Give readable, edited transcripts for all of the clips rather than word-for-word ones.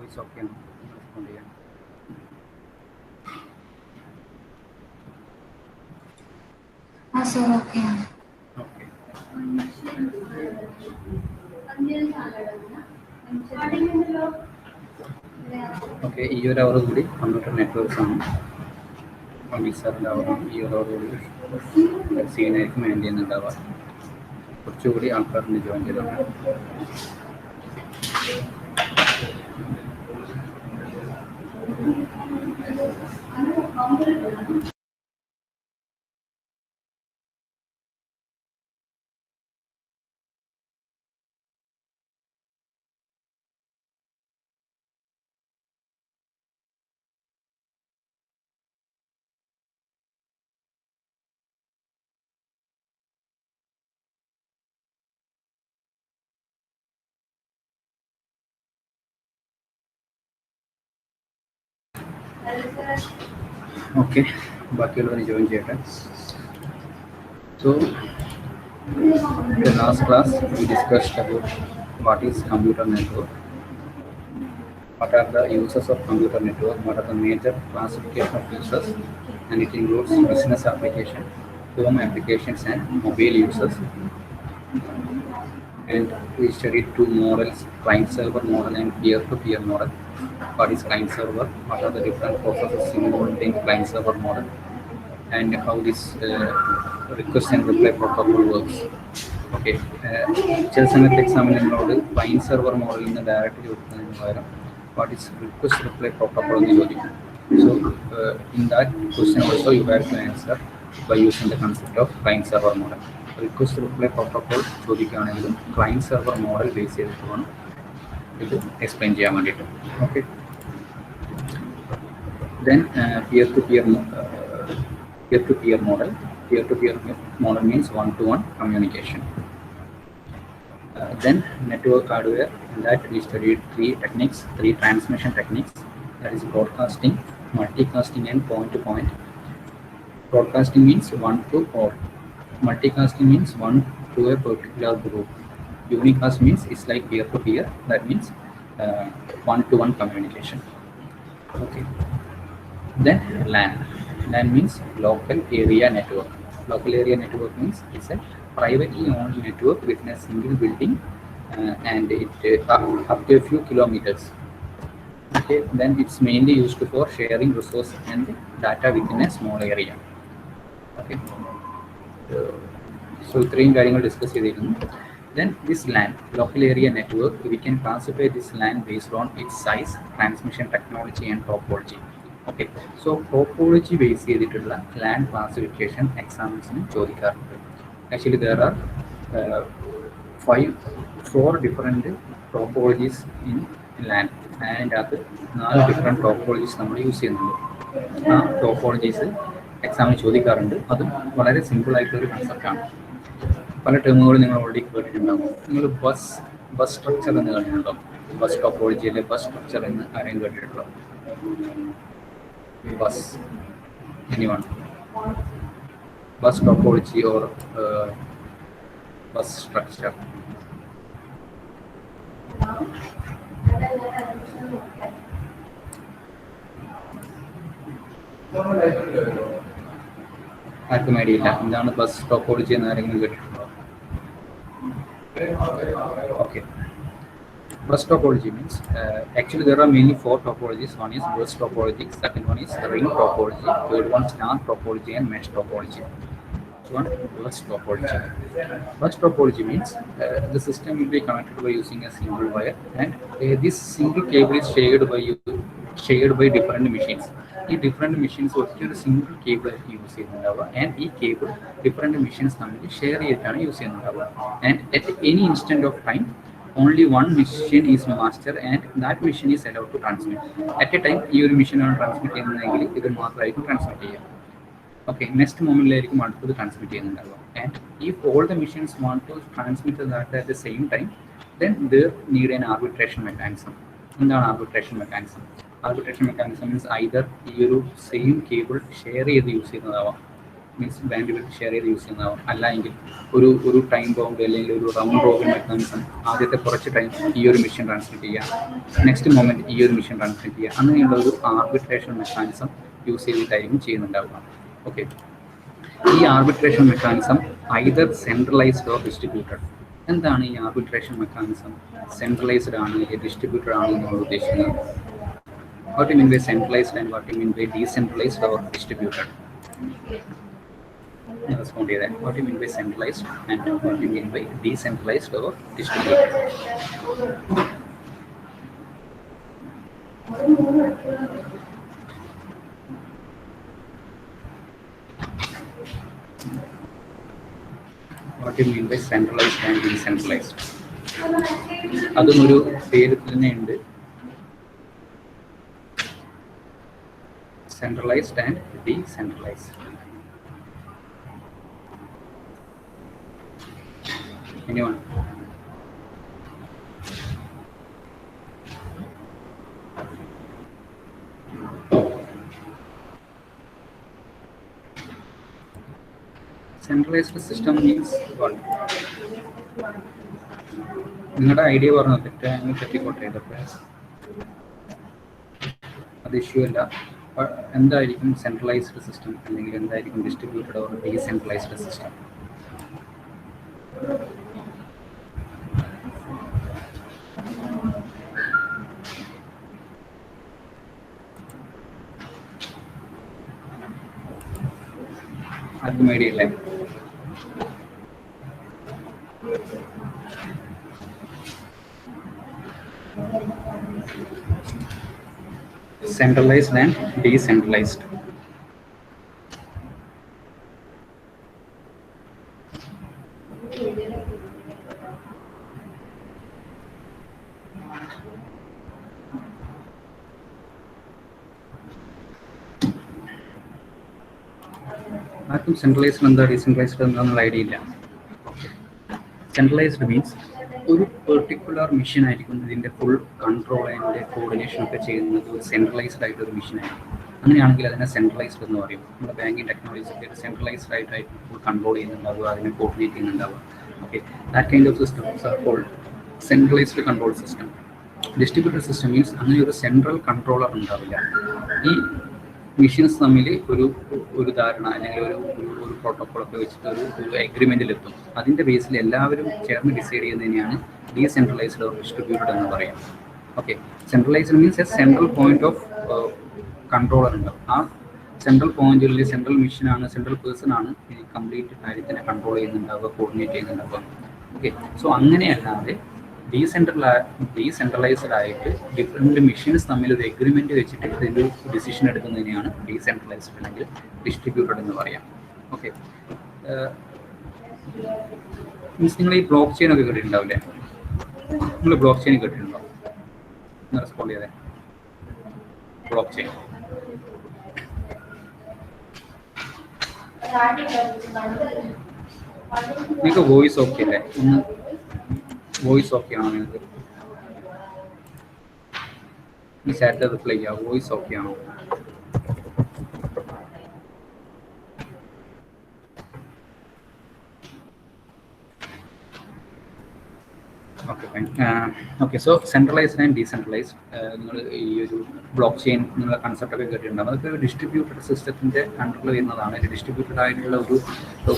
It's okay. So okay. Okay. Okay, ഈ ഒരു അവർ കൂടി കമ്പ്യൂട്ടർ നെറ്റ്വർക്ക്സ് ആണ് സാറിൻ്റെ അവർ ഈ ഒരു അവർ കൂടി സീനായിരിക്കും വേണ്ടി ചെയ്യുന്നുണ്ടാവുക. കുറച്ചുകൂടി ആൾക്കാരിന് ജോയിൻ ചെയ്തോളാം. ഓക്കെ, ബാക്കിയുള്ളവർ ജോയിൻ ചെയ്യട്ടെ. So, in the last class we discussed about what is computer network, what are the uses of computer network, what are the major classification of users, and it includes business application, home applications, and mobile users. And we studied two models, client server model and peer-to-peer model. What is client server? What are the different processes involved in client server model? And how this request and reply protocol works. Okay, ചില സമയത്ത് എക്സാമിന് നമ്മളോട് client server മോഡലിൽ നിന്ന് direct ചോദിക്കുന്നതിന് പകരം what is request reply protocol എന്ന് ചോദിക്കും. So in that question also you have to answer by using the concept of client server model. Request reply protocol ചോദിക്കുകയാണെങ്കിലും ക്ലൈൻറ്റ് സെർവർ മോഡൽ ബേസ് ചെയ്തിട്ട് വേണം ഇത് എക്സ്പ്ലെയിൻ ചെയ്യാൻ വേണ്ടിയിട്ട്. Okay, then peer-to-peer model. Peer-to-peer model means one-to-one communication. Then network hardware, in that we studied three transmission techniques, that is broadcasting, multicasting, and point-to-point. Broadcasting means one to all. Multicasting means one to a particular group. Unicast means it's like peer-to-peer, that means one-to-one communication. Okay. Then LAN. LAN means local area network. Local area network means it's a privately owned network within a single building and it up to a few kilometers. Okay, then it's mainly used for sharing resource and data within a small area. Okay, so three കാര്യങ്ങൾ discuss ചെയ്തിരുന്നു. Then this LAN, local area network, we can classify this LAN based on its size, transmission technology, and topology. Okay, so topology base ചെയ്തിട്ടുള്ള LAN classification examination ചോദിക്കാറുണ്ട്. Actually there are four different topologies in LAN and അത് 4 different topologies നമ്മൾ use ചെയ്യുന്നുണ്ട്. ആ topologies എക്സാമിന് ചോദിക്കാറുണ്ട്. അതും വളരെ സിമ്പിൾ ആയിട്ടുള്ളൊരു കൺസെപ്റ്റാണ്. പല ടേമുകളും നിങ്ങൾ ഓൾറെഡി കേട്ടിട്ടുണ്ടാകും. നിങ്ങൾ ബസ് സ്ട്രക്ചർ എന്ന് കേട്ടിട്ടുണ്ടോ? ബസ് ടോപ്പോളജിയിലെ ബസ് സ്ട്രക്ചർ എന്ന് ആരെയും കേട്ടിട്ടുണ്ടോ? Bus, anyone? Bus topology or bus structure? ആർക്കും ഐഡിയ ഇല്ല എന്താണ് ബസ് ടോപ്പോളജി എന്ന് ആരെങ്കിലും കേട്ടിട്ടുണ്ടോ? Okay. Bus topology means actually there are mainly 4 topologies. One is bus topology, second one is ring topology, third one star topology, and mesh topology. One bus topology. Bus topology means the system will be connected by using a single wire, and this single cable is shared by different machines. ഈ different machines ഒറ്റൊരു single cable ആയിരിക്കും use ചെയ്യുന്നുണ്ടാവുക. And ഈ cable different machines തമ്മിൽ share ചെയ്തിട്ടാണ് use ചെയ്യുന്നുണ്ടാവുക. And at any instant of time only one machine is master and that machine is allowed to transmit. At a time ഈ ഒരു മെഷീനാണ് ട്രാൻസ്മിറ്റ് ചെയ്യുന്നതെങ്കിൽ ഇത് മാത്രമായിരിക്കും ട്രാൻസ്മിറ്റ് ചെയ്യുക. ഓക്കെ, നെക്സ്റ്റ് മൊമെന്റിലായിരിക്കും അടുത്തത് ട്രാൻസ്മിറ്റ് ചെയ്യുന്നുണ്ടാവുക. And if all the machines want to transmit that at the same time, then there need an arbitration mechanism. എന്താണ് arbitration mechanism? Arbitration mechanism means either ഈ ഒരു സെയിം കേബിൾ ഷെയർ ചെയ്ത് use ചെയ്യുന്നതാവാം, means bandwidth share ചെയ്ത് use ചെയ്യുന്നതാവും. അല്ലെങ്കിൽ ഒരു time bound അല്ലെങ്കിൽ ഒരു റൗണ്ട് റോബിൻ മെക്കാനിസം, ആദ്യത്തെ കുറച്ച് ടൈം ഈ ഒരു മെഷീൻ ട്രാൻസ്മിറ്റ് ചെയ്യുക, നെക്സ്റ്റ് മൊമെൻറ്റ് ഈ ഒരു മെഷീൻ ട്രാൻസ്മിറ്റ് ചെയ്യുക, അങ്ങനെയുള്ള ഒരു ആർബിട്രേഷൻ മെക്കാനിസം യൂസ് ചെയ്തിട്ടായിരിക്കും ചെയ്യുന്നുണ്ടാവുക. ഓക്കെ, ഈ arbitration mechanism either centralised or distributed. എന്താണ് ഈ ആർബിട്രേഷൻ മെക്കാനിസം? സെൻട്രലൈസ്ഡ് ആണ്, ഡിസ്ട്രിബ്യൂട്ടഡ് ആണ് നമ്മൾ ഉദ്ദേശിക്കുന്നത്. What you mean by centralized and what you mean by decentralized or distributed? Respond to that. What you mean by centralized and what you mean by decentralized or distributed? What you mean by centralized and decentralized? അതും ഒരു പേര് തന്നെ ഉണ്ട്. Centralized and decentralized. Anyone? Centralized system means what? നിങ്ങളുടെ idea പറഞ്ഞു തെറ്റാണെങ്കിൽ തെറ്റിക്കോട്ടെ, ഇതൊക്കെ അത് ഇഷ്യൂ അല്ല. എന്തായിരിക്കും സെൻട്രലൈസ്ഡ് സിസ്റ്റം അല്ലെങ്കിൽ എന്തായിരിക്കും ഡിസ്ട്രിബ്യൂട്ടഡ് ഓർ ഡീസെൻട്രലൈസ്ഡ് സിസ്റ്റം? ആർക്കും ഐഡിയ ഇല്ലേ? Centralized and decentralized. ആർക്കും സെൻട്രലൈസ്ഡ് എന്താ ഡീസെൻട്രലൈസ്ഡ് എന്താണെന്നുള്ള ഐഡിയ ഇല്ല. സെൻട്രലൈസ്ഡ് മീൻസ് ഒരു പെർട്ടിക്കുലർ മെഷീൻ ആയിരിക്കും ഇതിൻ്റെ ഫുൾ കൺട്രോൾ അതിൻ്റെ കോർഡിനേഷൻ ഒക്കെ ചെയ്യുന്നത് ഒരു സെൻട്രലൈസ്ഡ് ആയിട്ടൊരു മെഷീൻ ആയിരിക്കും. അങ്ങനെയാണെങ്കിൽ അതിനെ സെൻട്രലൈസ്ഡ് എന്ന് പറയും. നമ്മുടെ ബാങ്കിങ് ടെക്നോളജീസ് ഒക്കെ സെൻട്രലൈസ്ഡ് ആയിട്ട് ഫുൾ കൺട്രോൾ ചെയ്യുന്നുണ്ടാവുക, അതിനെ കോർഡിനേറ്റ് ചെയ്യുന്നുണ്ടാവുക. Okay, that kind of systems are called centralised control system. Distributed system means അങ്ങനെ ഒരു സെൻട്രൽ കൺട്രോളർ ഉണ്ടാവില്ല. ഈ മെഷീൻസ് തമ്മിൽ ഒരു ധാരണ അല്ലെങ്കിൽ ഒരു പ്രോട്ടോക്കോളൊക്കെ വെച്ചിട്ട് ഒരു എഗ്രിമെൻറ്റിലെത്തും. അതിൻ്റെ ബേസിൽ എല്ലാവരും ചേർന്ന് ഡിസൈഡ് ചെയ്യുന്നതിനെയാണ് ഡീസെൻട്രലൈസ്ഡ് ഓർ ഡിസ്ട്രിബ്യൂട്ടഡ് എന്ന് പറയാം. Okay, centralised means A central point of controller ഉണ്ടാവും. ആ സെൻട്രൽ പോയിന്റിൽ സെൻട്രൽ മെഷീനാണ്, സെൻട്രൽ പേഴ്സൺ ആണ് ഈ കംപ്ലീറ്റ് കാര്യത്തിനെ കൺട്രോൾ ചെയ്യുന്നുണ്ടാവുക, കോർഡിനേറ്റ് ചെയ്യുന്നുണ്ടാവുക. ഓക്കെ, സോ അങ്ങനെയല്ലാതെ ഡീസെൻട്രലൈസ്ഡ് ആയിട്ട് ഡിഫറെൻറ്റ് മെഷീൻസ് തമ്മിൽ ഒരു എഗ്രിമെൻറ്റ് വെച്ചിട്ട് ഇതിൻ്റെ ഡിസിഷൻ എടുക്കുന്നതിനെയാണ് ഡീസെൻട്രലൈസ്ഡ് അല്ലെങ്കിൽ ഡിസ്ട്രിബ്യൂട്ടഡ് എന്ന് പറയാം. ഓക്കെ, മീൻസ് നിങ്ങൾ ഈ ബ്ലോക്ക് ചെയിൻ ഒക്കെ കേട്ടിട്ടുണ്ടാവില്ലേ? നിങ്ങൾ ബ്ലോക്ക് ചെയിൻ കേട്ടിട്ടുണ്ടോ? ഒന്ന് റെസ്പോണ്ട് ചെയ്തേ. ബ്ലോക്ക് ചെയിൻ നിങ്ങൾക്ക് വോയിസ് ഓക്കെ അല്ലേ? ഒന്ന് വോയിസ് ഓക്കെ ആണോ നിങ്ങൾക്ക്? ഈ ചാറ്റ് റിപ്ലൈ ചെയ്യാം. വോയിസ് ഓക്കെ ആണോ? Okay, fine. Okay, so centralised and decentralised, നിങ്ങൾ ഈ ഒരു ബ്ലോക്ക് ചെയിൻ നിങ്ങളുടെ കൺസെപ്റ്റ് ഒക്കെ കേട്ടിട്ടുണ്ടാകും. അതൊക്കെ ഒരു ഡിസ്ട്രിബ്യൂട്ടഡ് സിസ്റ്റത്തിൻ്റെ കൺട്രോൾ ചെയ്യുന്നതാണ്. ഡിസ്ട്രിബ്യൂട്ടഡ് ആയിട്ടുള്ള ഒരു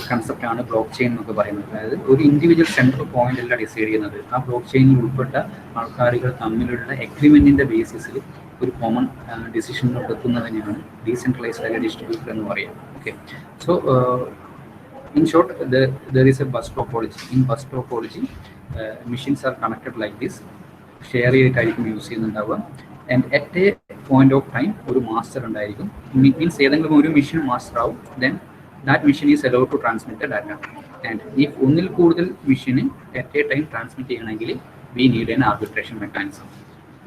കൺസെപ്റ്റാണ് ബ്ലോക്ക് ചെയിൻ എന്നൊക്കെ പറയുന്നത്. അതായത് ഒരു ഇൻഡിവിജ്വൽ സെൻട്രൽ പോയിന്റ് അല്ല ഡിസൈഡ് ചെയ്യുന്നത്. ആ ബ്ലോക്ക് ചെയിനിൽ ഉൾപ്പെട്ട ആൾക്കാരുകൾ തമ്മിലുള്ള എഗ്രിമെൻറ്റിൻ്റെ ബേസിസിൽ ഒരു കോമൺ ഡിസിഷനിലോട്ട് എത്തുന്നതിനെയാണ് ഡീസെൻട്രലൈസ്ഡ് അല്ലെങ്കിൽ ഡിസ്ട്രിബ്യൂട്ടഡ് എന്ന് പറയാം. Okay, so in short, there is a bus topology. In bus topology, machines are connected like this. Share ചെയ്തിട്ടായിരിക്കും യൂസ് ചെയ്യുന്നുണ്ടാവുക. And at a point of time ഒരു മാസ്റ്റർ ഉണ്ടായിരിക്കും. മീൻസ് ഏതെങ്കിലും ഒരു മെഷീൻ മാസ്റ്റർ ആവും. Then that machine is allowed to transmit the data. And if ഒന്നിൽ കൂടുതൽ മെഷീന് അറ്റ് എ ടൈം ട്രാൻസ്മിറ്റ് ചെയ്യണമെങ്കിൽ we need an arbitration mechanism.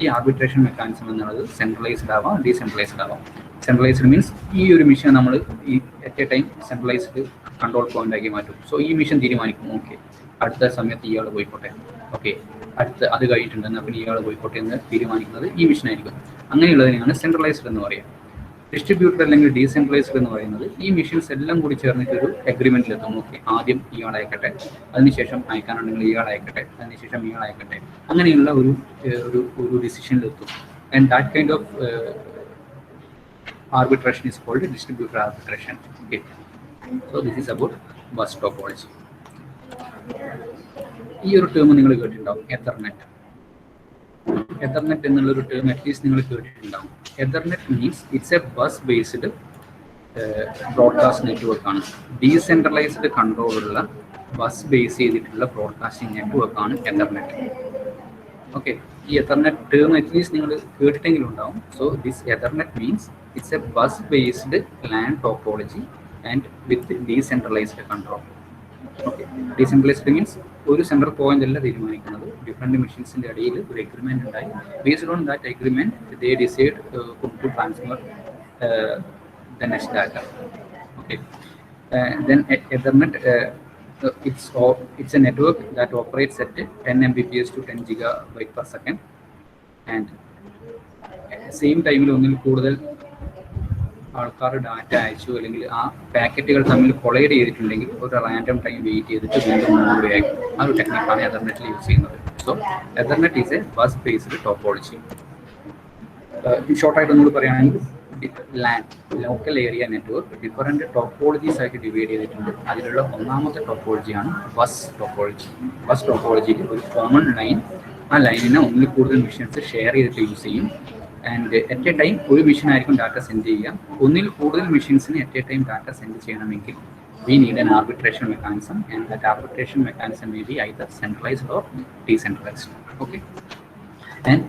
ഈ ആർബിട്രേഷൻ മെക്കാനിസം എന്നുള്ളത് സെൻട്രലൈസ്ഡ് ആവാം, ഡീസെൻട്രലൈസ്ഡ് ആവാം. സെൻട്രലൈസ്ഡ് മീൻസ് ഈ ഒരു മെഷീൻ നമ്മൾ ഈ at a time centralised control point ആക്കി മാറ്റും. സോ ഈ മെഷീൻ തീരുമാനിക്കും, ഓക്കെ അടുത്ത സമയത്ത് ഇയാൾ പോയിക്കോട്ടെ, ഓക്കെ അത് കഴിഞ്ഞിട്ടുണ്ട്, എന്നാൽ പിന്നെ ഇയാൾ പോയിക്കോട്ടെ എന്ന് തീരുമാനിക്കുന്നത് ഈ മെഷീൻ ആയിരിക്കും. അങ്ങനെയുള്ളതിനെയാണ് സെൻട്രലൈസ്ഡ് എന്ന് പറയുക. ഡിസ്ട്രിബ്യൂട്ടർ അല്ലെങ്കിൽ ഡീസെൻട്രലൈസ്ഡ് എന്ന് പറയുന്നത് ഈ മെഷീൻസ് എല്ലാം കൂടി ചേർന്നിട്ട് ഒരു അഗ്രിമെന്റിലെത്തും. ഓക്കെ, ആദ്യം ഇയാൾ അയക്കട്ടെ, അതിനുശേഷം അയക്കാനുണ്ടെങ്കിൽ ഇയാൾ അയക്കട്ടെ, അതിനുശേഷം ഇയാൾ അയക്കട്ടെ, അങ്ങനെയുള്ള ഒരു ഡിസിഷനിലെത്തും. And that kind of arbitration is called distributed arbitration. Okay, so this is about bus topology. ഈ ഒരു ടേം നിങ്ങൾ കേട്ടിട്ടുണ്ടാവും, എതർനെറ്റ്. എതർനെറ്റ് എന്നുള്ളൊരു ടേം അറ്റ്ലീസ്റ്റ് നിങ്ങൾ കേട്ടിട്ടുണ്ടാവും. Ethernet means it's a bus based broadcast network ആണ്. ഡീസെൻട്രലൈസ്ഡ് കൺട്രോളുള്ള ബസ് ബേസ് ചെയ്തിട്ടുള്ള ബ്രോഡ്കാസ്റ്റിംഗ് നെറ്റ്വർക്ക് ആണ് എതർനെറ്റ്. ഓക്കെ, ഈ എതർനെറ്റ് ടേം അറ്റ്ലീസ്റ്റ് നിങ്ങൾ കേട്ടിട്ടെങ്കിലും ഉണ്ടാവും. So this Ethernet means it's a bus based LAN topology and with decentralized control. Okay, decentralized means ഒരു central point അല്ല തീരുമാനിക്കുന്നത്, ഡിഫറെൻറ്റ് മെഷീൻസിൻ്റെ ഇടയിൽ ഒരു എഗ്രിമെന്റ് ഉണ്ടായി. Based on that agreement they decide to transfer the next data. Okay, then Ethernet it's a network that operates at 10 Mbps to 10 gigabyte per second, and same ടൈമിൽ ഒന്നിൽ കൂടുതൽ ആൾക്കാർ ഡാറ്റ അയച്ചു അല്ലെങ്കിൽ ആ പാക്കറ്റുകൾ തമ്മിൽ കൊളൈഡ് ചെയ്തിട്ടുണ്ടെങ്കിൽ ഒരു റാൻഡം ടൈം വെയിറ്റ് ചെയ്തിട്ട് വീണ്ടും മൂവ് അയക്കും. ആ ഒരു ടെക്നിക്കാണ് എതർനെറ്റിൽ യൂസ് ചെയ്യുന്നത്. So Ethernet is a bus based topology. ഷോർട്ടായിട്ട് ഒന്നുകൂടി പറയുകയാണെങ്കിൽ LAN local area network different topologies ആയിട്ട് ഡിവൈഡ് ചെയ്തിട്ടുണ്ട്. അതിലുള്ള ഒന്നാമത്തെ ടോപ്പോളജിയാണ് ബസ് ടോപ്പോളജി. ബസ് ടോപ്പോളജിയിൽ ഒരു കോമൺ ലൈൻ, ആ ലൈനിനെ ഒന്നിൽ കൂടുതൽ മെഷീൻസ് ഷെയർ ചെയ്തിട്ട് യൂസ് ചെയ്യും. ആൻഡ് അറ്റ് എ ടൈം ഒരു മെഷീൻ ആയിരിക്കും ഡാറ്റ സെൻഡ് ചെയ്യുക. ഒന്നിൽ കൂടുതൽ മെഷീൻസിന് at a time data send ചെയ്യണമെങ്കിൽ we need an arbitration mechanism, and that arbitration mechanism may be either centralized or decentralized. Okay, and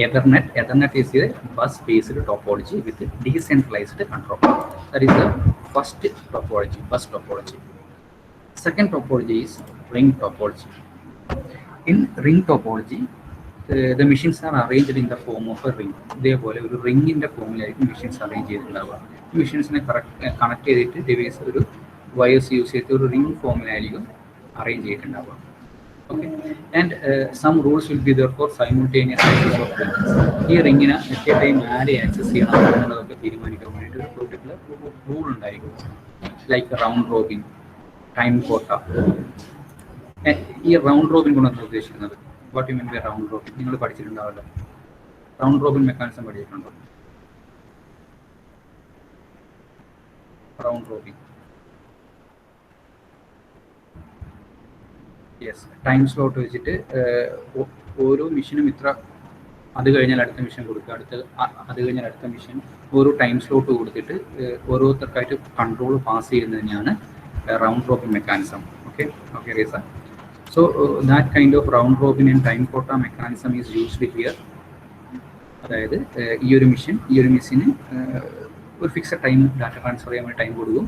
Ethernet is a bus-based topology with decentralized control. That is the first topology, bus topology. Second topology is ring topology. In ring topology, the machines are arranged in the form of a ring. ഇതേപോലെ ഒരു റിങ്ങിന്റെ ഫോമിലായിരിക്കും machines arrange ചെയ്തിട്ടുണ്ടാവുക. ഈ മെഷീൻസിനെ connect ചെയ്തിട്ട് device ഒരു wires use ചെയ്തിട്ട് ഒരു റിംഗ് ഫോമിലായിരിക്കും അറേഞ്ച് ചെയ്തിട്ടുണ്ടാവുക. Okay, and some rules will be there for simultaneous access of rings. ഈ റിങ്ങിനെ അറ്റ് എ ടൈം ആരെ ആക്സസ് ചെയ്യണം എന്നുള്ളതൊക്കെ തീരുമാനിക്കാൻ വേണ്ടിയിട്ട് ഒരു പെർട്ടിക്കുലർ റൂൾ ഉണ്ടായിരിക്കും. Like round robin, time quota. ഈ റൗണ്ട് റോബിൻ കൊണ്ടാണ് ഉദ്ദേശിക്കുന്നത്. What you mean by round robin? നിങ്ങൾ പഠിച്ചിട്ടുണ്ടാവല്ലോ, റൗണ്ട് റോബിൻ മെക്കാനിസം പഠിച്ചിട്ടുണ്ടോ? Round robin, yes, time slot വെച്ചിട്ട് ഓരോ മെഷീനും ഇത്ര, അത് കഴിഞ്ഞാൽ അടുത്ത മെഷീൻ കൊടുക്കുക, അത് കഴിഞ്ഞാൽ അടുത്ത മെഷീൻ, ഓരോ ടൈം സ്ലോട്ട് കൊടുത്തിട്ട് ഓരോരുത്തർക്കായിട്ട് കൺട്രോൾ പാസ് ചെയ്യുന്നതിനാണ് round robin mechanism. Okay, okay Reeza. So that kind of round robin and time quota mechanism is used here. അതായത് ഈ ഒരു മെഷീന് ഒരു ഫിക്സഡ് ടൈം ഡാറ്റ ട്രാൻസ്ഫർ ചെയ്യാൻ വേണ്ടി ടൈം കൊടുക്കും.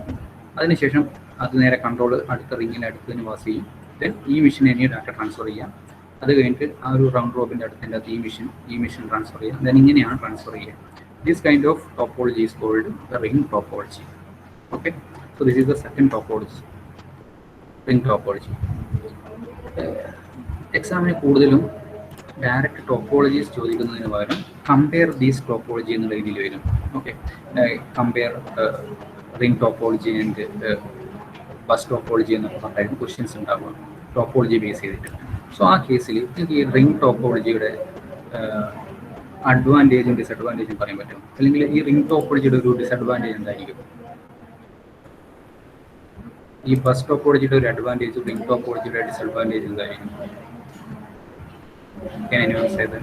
അതിനുശേഷം അത് നേരെ കൺട്രോൾ അടുത്ത റിങ്ങിൽ അടുത്തതിന് പാസ് ചെയ്യും. ദെൻ ഈ മെഷീൻ ഇനി ഡാറ്റ ട്രാൻസ്ഫർ ചെയ്യാം. അത് കഴിഞ്ഞിട്ട് ആ ഒരു റൗണ്ട് റോബിൻ്റെ അടുത്തിൻ്റെ അകത്ത് ഈ മെഷീൻ ട്രാൻസ്ഫർ ചെയ്യാം. ദെൻ ഇങ്ങനെയാണ് ട്രാൻസ്ഫർ ചെയ്യുക. This kind of topology is called ring topology. Okay, so this is the second topology, ring topology. എക്സാമിന് കൂടുതലും ഡയറക്റ്റ് ടോപ്പോളജീസ് ചോദിക്കുന്നതിന് പകരം കമ്പയർ ദീസ് ടോപ്പോളജി എന്നുള്ള രീതിയിൽ വരും. Okay, compare ring topology and bus topology എന്നൊക്കെ പറഞ്ഞായിരുന്നു ക്വസ്റ്റ്യൻസ് ഉണ്ടാവുക, ടോപ്പോളജി ബേസ് ചെയ്തിട്ട്. സോ ആ കേസിൽ എനിക്ക് ഈ റിംഗ് ടോപ്പോളജിയുടെ അഡ്വാൻറ്റേജും ഡിസഡ്വാൻറ്റേജും പറയാൻ പറ്റും. അല്ലെങ്കിൽ ഈ റിംഗ് ടോപ്പോളജിയുടെ ഒരു ഡിസഡ്വാൻറ്റേജ് എന്തായിരിക്കും? ഈ ബസ് ടോപ്പോളജിയുടെ ഒരു അഡ്വാൻറ്റേജ്, റിംഗ് ടോപ്പോളജിയുടെ ഡിസഡ്വാൻറ്റേജ് എന്തായിരിക്കും? Can anyone say that?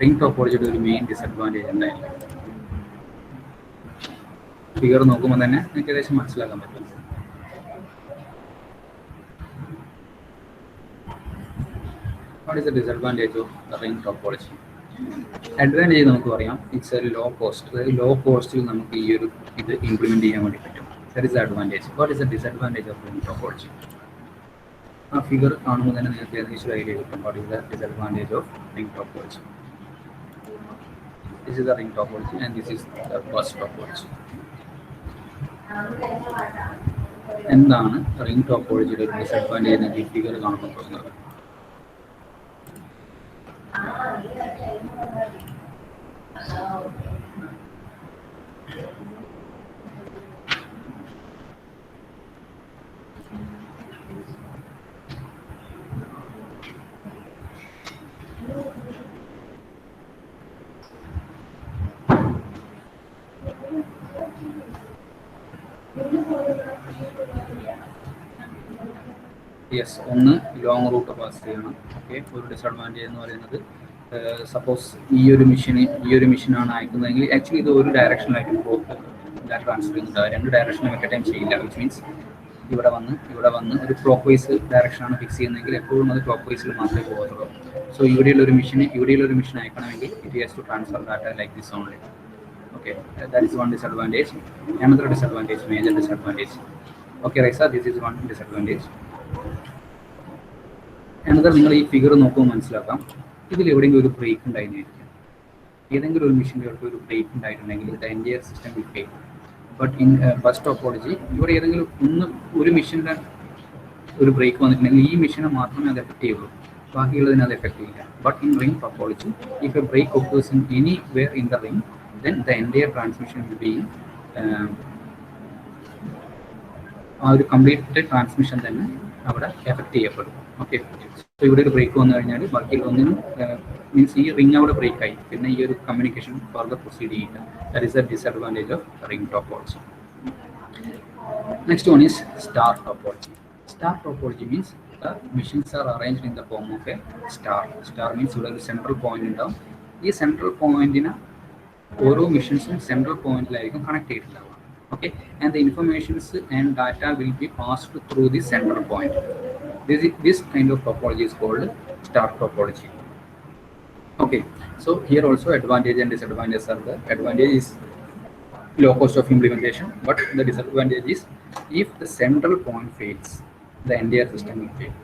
Ring ടോപ്പോളജിയുടെ ഒരു മെയിൻ ഡിസഡ്വാൻറ്റേജ് എന്തായിരിക്കും? ഫിഗർ നോക്കുമ്പോൾ തന്നെ നിങ്ങൾക്ക് ഏകദേശം മനസ്സിലാക്കാൻ പറ്റും. What is the disadvantage of the ring topology? Advantage നമുക്ക് പറയാം, ഇറ്റ്സ് എ ലോ കോസ്റ്റ്. അതായത് ലോ കോസ്റ്റിൽ നമുക്ക് ഈ ഒരു ഇത് ഇംപ്ലിമെൻറ്റ് ചെയ്യാൻ വേണ്ടി പറ്റും. That is the advantage. What is the disadvantage of ring topology? ആ ഫിഗർ കാണുമ്പോൾ തന്നെ നിങ്ങൾക്ക് ഏകദേശം ഐഡിയ കിട്ടും. What is the disadvantage of ring topology? This is the ring topology and this is the bus topology. എന്താണ് ring ടോപ്പോളജിയുടെ ഒരു disadvantage എന്ന് ഈ ഫിഗർ കാണുമ്പോൾ തോന്നുന്നത്? യെസ്, ഒന്ന് ലോങ് റൂട്ട് പാസ് ചെയ്യണം. ഓക്കെ, ഒരു ഡിസഡ്വാൻറ്റേജ് എന്ന് പറയുന്നത് സപ്പോസ് ഈ ഒരു മെഷീനാണ് അയക്കുന്നതെങ്കിൽ ആക്ച്വലി ഇത് ഒരു ഡയറക്ഷനിലായിട്ട് ട്രാൻസ്ഫർ ചെയ്യുന്നുണ്ട്. രണ്ട് ഡയറക്ഷനിലും അറ്റ് ടൈം ചെയ്യില്ല. വിച്ച് മീൻസ് ഇവിടെ വന്ന് ഒരു ക്ലോക്ക് വൈസ് ഡയറക്ഷനാണ് ഫിക്സ് ചെയ്യുന്നതെങ്കിൽ എപ്പോഴും അത് ക്ലോക്ക് വൈസിൽ മാത്രമേ പോകത്തുള്ളൂ. സോ ഇവിടെയുള്ള ഒരു മെഷീൻ അയക്കണമെങ്കിൽ it has to transfer data like this only. Okay, that is one disadvantage. Another disadvantage, major disadvantage. Okay, Raisa, this is one disadvantage. Another, നിങ്ങൾ ഈ ഫിഗർ നോക്കുമ്പോൾ മനസ്സിലാക്കാം, ഇതിൽ എവിടെയെങ്കിലും ഒരു ബ്രേക്ക് ഉണ്ടായിരിക്കും. ഏതെങ്കിലും ഒരു മെഷീൻ്റെ ഒരു ബ്രേക്ക് ഉണ്ടായിട്ടുണ്ടെങ്കിൽ the entire system will fail. But in bus topology ഇവിടെ ഏതെങ്കിലും ഒരു മെഷീൻ്റെ ഒരു ബ്രേക്ക് വന്നിട്ടുണ്ടെങ്കിൽ ഈ മെഷീനെ മാത്രമേ അത് എഫക്റ്റ് ചെയ്യുള്ളൂ, ബാക്കിയുള്ളതിന് അത് എഫക്റ്റ് ചെയ്യില്ല. But in ring topology if a break occurs in anywhere in the ring, then the entire transmission will be ആ ഒരു കംപ്ലീറ്റ് ട്രാൻസ്മിഷൻ തന്നെ അവിടെ എഫക്റ്റ് ചെയ്യപ്പെടും. ഓക്കെ, സോ ഇവിടെ ഒരു ബ്രേക്ക് വന്നു കഴിഞ്ഞാൽ ബാക്കിയുള്ള ഒന്നിനും മീൻസ് ഈ റിംഗ് അവിടെ ബ്രേക്ക് ആയി, പിന്നെ ഈ ഒരു കമ്മ്യൂണിക്കേഷൻ ഫർദർ പ്രൊസീഡ് ചെയ്യില്ല. That is A disadvantage of ring topology. Next one is star topology. Star topology means the machines are arranged in the form of a star. Star means ഇവിടെ ഒരു central point ഉണ്ടാവും. ഈ central പോയിന്റിന് ഓരോ മെഷീൻസും central പോയിന്റിലായിരിക്കും connect ചെയ്തിട്ടുണ്ടാവുക. Okay, and the informations and data will be passed through the central point. This kind of topology is called star topology. Okay, so here also advantage and disadvantages are there. Advantage is low cost of implementation, but the disadvantage is if the central point fails, the entire system will fail.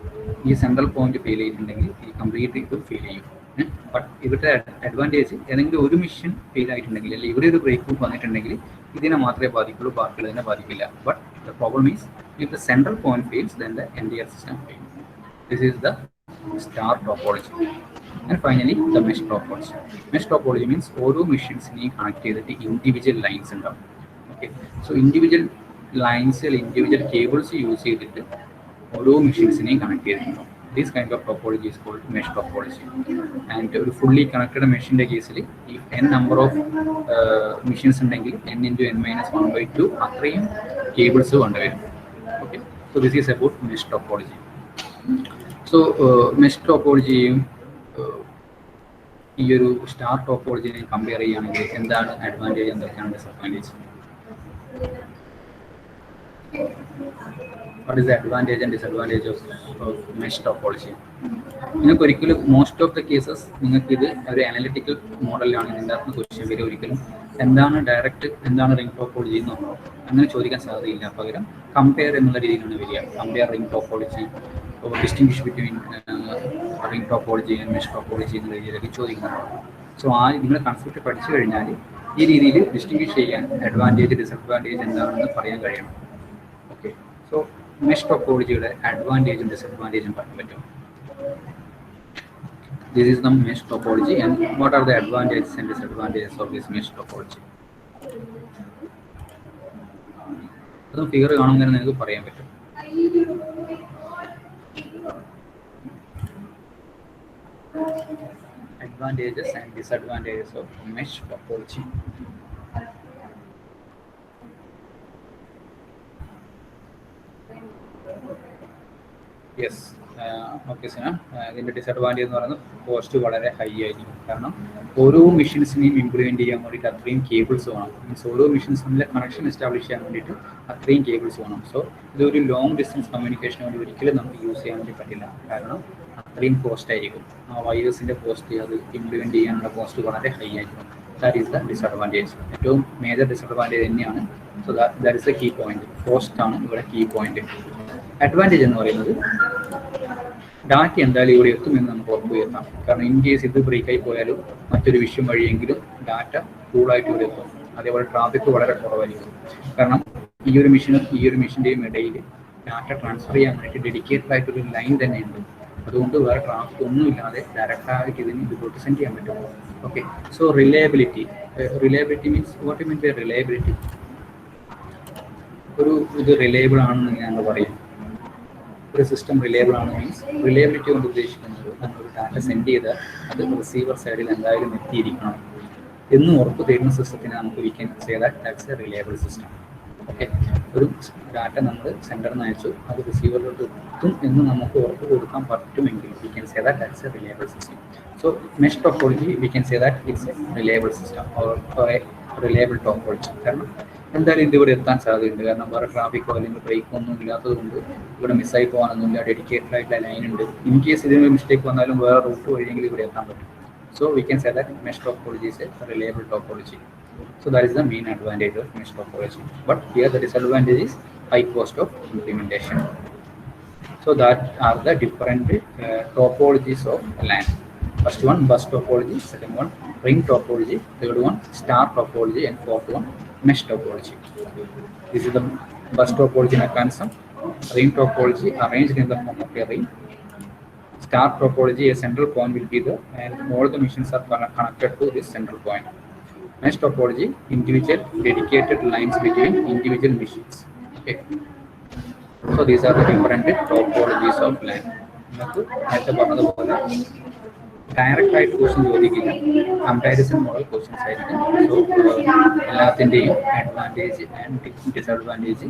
ഈ central point fail ചെയ്തിട്ടുണ്ടെങ്കിൽ ഈ complete ഇത് fail ചെയ്യും. But ഇവിടുത്തെ advantage ഏതെങ്കിലും ഒരു machine fail ആയിട്ടുണ്ടെങ്കിൽ അല്ലെങ്കിൽ ഇവിടെ ഒരു ബ്രേക്ക് വന്നിട്ടുണ്ടെങ്കിൽ ഇതിനെ മാത്രമേ ബാധിക്കുള്ളൂ, ബാക്കിയുള്ളതിനെ ബാധിക്കില്ല. But the problem is if the central point fails then the entire system fail. This is the star topology. And finally the mesh topology. Mesh topology means ഓരോ മെഷീൻസിനെയും കണക്ട് ചെയ്തിട്ട് ഇൻഡിവിജ്വൽ ലൈൻസ് ഉണ്ടാവും. ഓക്കെ, സോ ഇൻഡിവിജ്വൽ ലൈൻസിൽ individual cables use ചെയ്തിട്ട് ഓരോ മെഷീൻസിനെയും connect ചെയ്തിട്ടുണ്ടാവും. This kind of topology is called mesh topology. And a fully connected machine case, if n number of machines until n into n minus 1/2 അത്രയും cables ഉണ്ടാവും. Okay, so this is about mesh topology. So mesh topology ഈ ഒരു star ടോപ്പോളജിനെ compare ചെയ്യുകയാണെങ്കിൽ എന്താണ് advantage, എന്തൊക്കെയാണ് disadvantage? What is the advantage and disadvantage of mesh topology? നിങ്ങൾക്ക് ഒരിക്കലും most of the cases നിങ്ങൾക്ക് ഇത് ഒരു അനലിറ്റിക്കൽ മോഡലാണ് ഇതിൻ്റെ അകത്ത് ക്വസ്റ്റ്യൻ വരെ ഒരിക്കലും എന്താണ് റിംഗ് ടോപ്പോളജി എന്നോ അങ്ങനെ ചോദിക്കാൻ സാധ്യതയില്ല. പകരം കമ്പയർ എന്നുള്ള രീതിയിലാണ് വരിക. Compare ring topology, distinguish between ring topology and mesh topology എന്ന രീതിയിലേക്ക് ചോദിക്കുന്നുണ്ട്. സോ നിങ്ങൾ കൺസെപ്റ്റ് പഠിച്ചു കഴിഞ്ഞാൽ ഈ രീതിയിൽ ഡിസ്റ്റിങ്വിഷ് ചെയ്യാൻ അഡ്വാൻറ്റേജ് ഡിസഡ്വാൻറ്റേജ് എന്താണെന്ന് പറയാൻ കഴിയണം. ഓക്കെ, സോ മെഷ് ടോപ്പോളജിയുടെ അഡ്വാൻറ്റേജും ഡിസഡ്വാൻറ്റേജും പറയാൻ പറ്റും. This is the mesh topology and what are the advantages and disadvantages of this mesh topology? അതും ഫിഗർ കാണുമ്പോൾ തന്നെ നിങ്ങൾക്ക് പറയാൻ പറ്റും. Advantages and disadvantages of mesh topology. Yes, okay Sina, ഇതിൻ്റെ ഡിസഡ്വാൻറ്റേജ് എന്ന് പറയുന്നത് കോസ്റ്റ് വളരെ ഹൈ ആയിരിക്കും. കാരണം ഓരോ മെഷീൻസിനെയും ഇംപ്ലിമെൻറ്റ് ചെയ്യാൻ വേണ്ടിയിട്ട് അത്രയും കേബിൾസ് വേണം. മീൻസ് ഓരോ മെഷീൻസിൻ്റെ കണക്ഷൻ എസ്റ്റാബ്ലിഷ് ചെയ്യാൻ വേണ്ടിയിട്ട് അത്രയും കേബിൾസ് വേണം. സോ ഇതൊരു ലോങ് ഡിസ്റ്റൻസ് കമ്മ്യൂണിക്കേഷന് വേണ്ടി ഒരിക്കലും നമുക്ക് യൂസ് ചെയ്യാൻ വേണ്ടി പറ്റില്ല. കാരണം അത്രയും കോസ്റ്റ് ആയിരിക്കും. ആ വയേഴ്സിൻ്റെ കോസ്റ്റ്, അത് ഇംപ്ലിമെൻറ്റ് ചെയ്യാനുള്ള കോസ്റ്റ് വളരെ ഹൈ ആയിരിക്കും. That is the disadvantage. ഏറ്റവും മേജർ ഡിസഡ്വാൻറ്റേജ് തന്നെയാണ്. So that is the key point. Cost ആണ് ഇവിടെ കീ പോയിന്റ്. അഡ്വാൻറ്റേജ് എന്ന് പറയുന്നത് ഡാറ്റ എന്തായാലും ഇവിടെ എത്തുമെന്ന് നമുക്ക് ഉറപ്പുവരുത്താം. കാരണം ഇൻ കേസ് ഇത് ബ്രേക്കായി പോയാലും മറ്റൊരു വിഷയം വഴിയെങ്കിലും ഡാറ്റ കൂളായിട്ട് ഇവിടെ എത്തും. അതേപോലെ ട്രാഫിക് വളരെ കുറവായിരിക്കും. കാരണം ഈ ഒരു മെഷീൻ്റെയും ഇടയിൽ ഡാറ്റ ട്രാൻസ്ഫർ ചെയ്യാൻ വേണ്ടിയിട്ട് ഡെഡിക്കേറ്റഡ് ആയിട്ടൊരു ലൈൻ തന്നെയുണ്ട്. അതുകൊണ്ട് വേറെ ട്രാഫിക് ഒന്നുമില്ലാതെ ഡയറക്റ്റായിട്ട് ഇതിന് ഇതുപോട്ട് സെൻഡ് ചെയ്യാൻ പറ്റും. Okay, so reliability means what you mean by reliability? ഒരു ഇത് റിലയബിൾ ആണെന്ന് ഞങ്ങൾ പറയും. ഒരു സിസ്റ്റം റിലയബിൾ ആണ് മീൻസ് റിലയബിലിറ്റി കൊണ്ട് ഉദ്ദേശിക്കുന്നത് നമ്മളൊരു ഡാറ്റ സെൻഡ് ചെയ്താൽ അത് റിസീവർ സൈഡിൽ എന്തായാലും എത്തിയിരിക്കണം എന്ന് ഉറപ്പ് തരുന്ന സിസ്റ്റത്തിന് നമുക്ക് we can say that's A reliable system. Okay, ഒരു ഡാറ്റ നമ്മൾ സെൻഡറിൽ നിന്ന് അയച്ചു, അത് റിസീവറിലോട്ട് എത്തും എന്ന് നമുക്ക് ഉറപ്പ് കൊടുക്കാൻ പറ്റുമെങ്കിൽ we can say that's A reliable system. So mesh topology we can say that it's A reliable system or A reliable topology. കാരണം എന്തായാലും ഇത് ഇവിടെ എത്താൻ സാധ്യതയുണ്ട്. കാരണം വേറെ ട്രാഫിക്കോ അല്ലെങ്കിൽ ബ്രേക്കോ ഒന്നും ഇല്ലാത്തത് കൊണ്ട് ഇവിടെ മിസ്സായി പോകാനൊന്നുമില്ല. ഡെഡിക്കേറ്റഡ് ആയിട്ടുള്ള ലൈൻ ഉണ്ട്. ഇൻ കേസ് ഇതിന് മിസ്റ്റേക്ക് വന്നാലും വേറെ റൂട്ട് വഴിയെങ്കിലും ഇവിടെ എത്താൻ പറ്റും. So we can say that mesh topology is a reliable topology. So that is the main advantage of mesh topology. But here the disadvantage is high cost of implementation. So that are the different topologies of LAN. First one bus topology, second one ring topology, third one star topology, and fourth one mesh topology. This is the bus topology mechanism. Ring topology arranged in the form of a ring. Star topology, a central point will be there and all the machines are connected to this central point. Mesh topology, individual dedicated lines between individual machines. Okay, so these are the different topologies of LAN. നേരത്തെ പറഞ്ഞതുപോലെ direct ആയിട്ട് question ചോദിക്കില്ല, comparison model questions ആയിരിക്കും. So എല്ലാത്തിൻ്റെയും advantage and disadvantage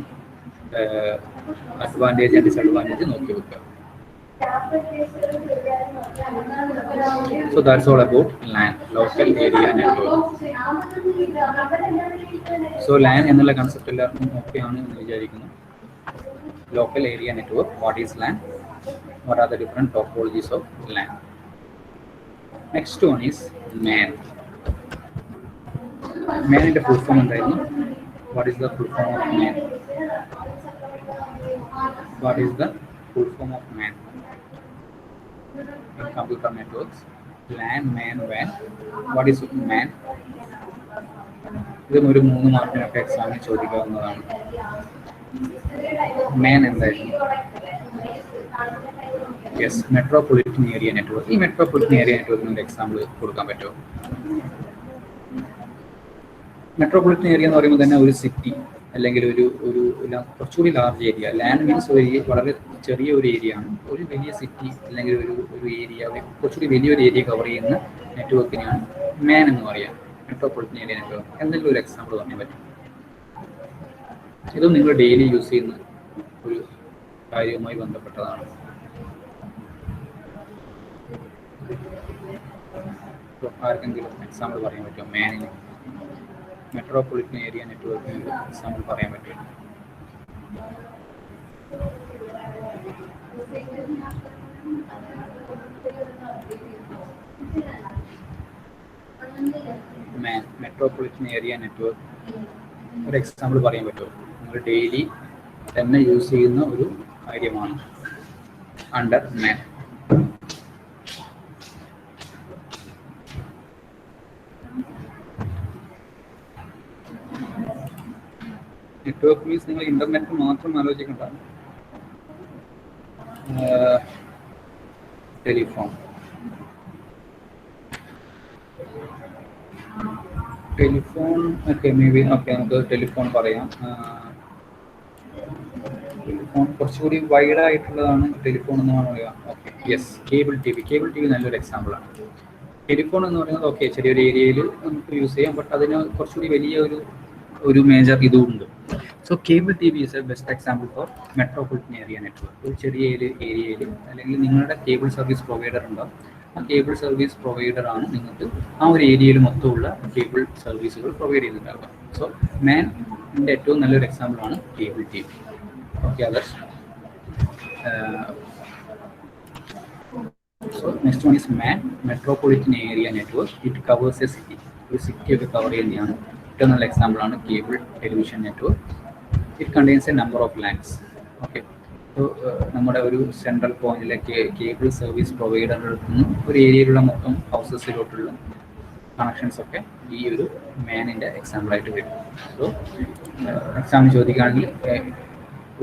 നോക്കി വെക്കുക. So that's all about LAN, local area network. So LAN എന്നുള്ള concept എല്ലാവർക്കും ഓക്കെയാണ് എന്ന് വിചാരിക്കുന്നു. Local area network, what is LAN? What are the different topologies of LAN? Next one is MAN. MAN ന്റെ full form എന്തായിരുന്നു? What is the full form of MAN? What is the full form of MAN? In computer networks, LAN, MAN, WAN. What is MAN? ഇതും ഒരു 3 മാർക്കിനൊക്കെ എക്സാമിന് ചോദിക്കാവുന്നതാണ്. MAN എന്തായിരുന്നു? Yes, metropolitan area network. ഈ metropolitan area നെറ്റ്വർക്കിന് ഒരു example കൊടുക്കാൻ പറ്റുമോ? മെട്രോപൊളിറ്റൻ ഏരിയ എന്ന് പറയുമ്പോൾ തന്നെ ഒരു സിറ്റി അല്ലെങ്കിൽ ഒരു കുറച്ചുകൂടി ലാർജ് ഏരിയ. ലാൻഡ് മീൻസ് വളരെ ചെറിയ ഒരു ഏരിയ ആണ്. ഒരു വലിയ സിറ്റി അല്ലെങ്കിൽ ഒരു ഏരിയ, കുറച്ചുകൂടി വലിയൊരു ഏരിയ കവർ ചെയ്യുന്ന നെറ്റ്വർക്കിനെയാണ് മാൻ എന്ന് പറയുക, മെട്രോപൊളിറ്റൻ ഏരിയ നെറ്റ്വർക്ക്. എന്തെങ്കിലും ഒരു എക്സാമ്പിൾ പറയാൻ പറ്റും? ഇതും നിങ്ങൾ ഡെയിലി യൂസ് ചെയ്യുന്ന ഒരു കാര്യവുമായി ബന്ധപ്പെട്ടതാണ്. ആർക്കെങ്കിലും എക്സാമ്പിൾ പറയാൻ പറ്റുമോ? മാനിന് മെട്രോപൊളിറ്റൻ ഏരിയ നെറ്റ്വർക്കിന് എക്സാമ്പിൾ പറയാൻ പറ്റുമോ? മാൻ, മെട്രോപൊളിറ്റൻ ഏരിയ നെറ്റ്വർക്ക് ഒരു എക്സാമ്പിൾ പറയാൻ പറ്റുമോ? നിങ്ങൾ ഡെയിലി തന്നെ യൂസ് ചെയ്യുന്ന ഒരു കാര്യമാണ് അണ്ടർ മാൻ. നെറ്റ്വർക്ക് മീൻസ് നിങ്ങൾ ഇന്റർനെറ്റ് മാത്രം ആലോചിക്കണ്ട. ടെലിഫോൺ ഒക്കെ മേ ബി ഓക്കെ, നമുക്ക് ടെലിഫോൺ പറയാം. ടെലിഫോൺ കുറച്ചുകൂടി വൈഡ് ആയിട്ടുള്ളതാണ് ടെലിഫോൺ എന്ന് പറയാം. Okay, yes, cable T V നല്ലൊരു എക്സാമ്പിളാണ്. ടെലിഫോൺ എന്ന് പറയുന്നത് ഓക്കെ ചെറിയൊരു ഏരിയയിൽ നമുക്ക് യൂസ് ചെയ്യാം, ബട്ട് അതിന് കുറച്ചുകൂടി വലിയ ഒരു മേജർ ഇതുമുണ്ട്. So cable T V is a best example for metropolitan area network. ഒരു ചെറിയ ഏരിയയിൽ അല്ലെങ്കിൽ നിങ്ങളുടെ കേബിൾ സർവീസ് പ്രൊവൈഡർ ഉണ്ടാവും. ആ കേബിൾ സർവീസ് പ്രൊവൈഡറാണ് നിങ്ങൾക്ക് ആ ഒരു ഏരിയയിൽ മൊത്തമുള്ള കേബിൾ സർവീസുകൾ പ്രൊവൈഡ് ചെയ്തിട്ടുണ്ടാവുക. സോ മാനിൻ്റെ ഏറ്റവും നല്ലൊരു എക്സാമ്പിളാണ് cable T V. Okay, others. So next one is MAN, Metropolitan Area Network. It covers a city. ഒരു സിറ്റി ഒക്കെ കവർ ചെയ്യുന്നതാണ്. ഏറ്റവും നല്ല എക്സാമ്പിൾ ആണ് cable television network. It contains A number of lands. Okay, so നമ്മുടെ ഒരു central പോയിന്റിലേക്ക് cable service പ്രൊവൈഡറിൽ നിന്ന് ഒരു ഏരിയയിലുള്ള മൊത്തം ഹൗസസിലോട്ടുള്ള കണക്ഷൻസ് ഒക്കെ ഈ ഒരു മാനിൻ്റെ എക്സാമ്പിളായിട്ട് വരും. സോ എക്സാമിന് ചോദിക്കുകയാണെങ്കിൽ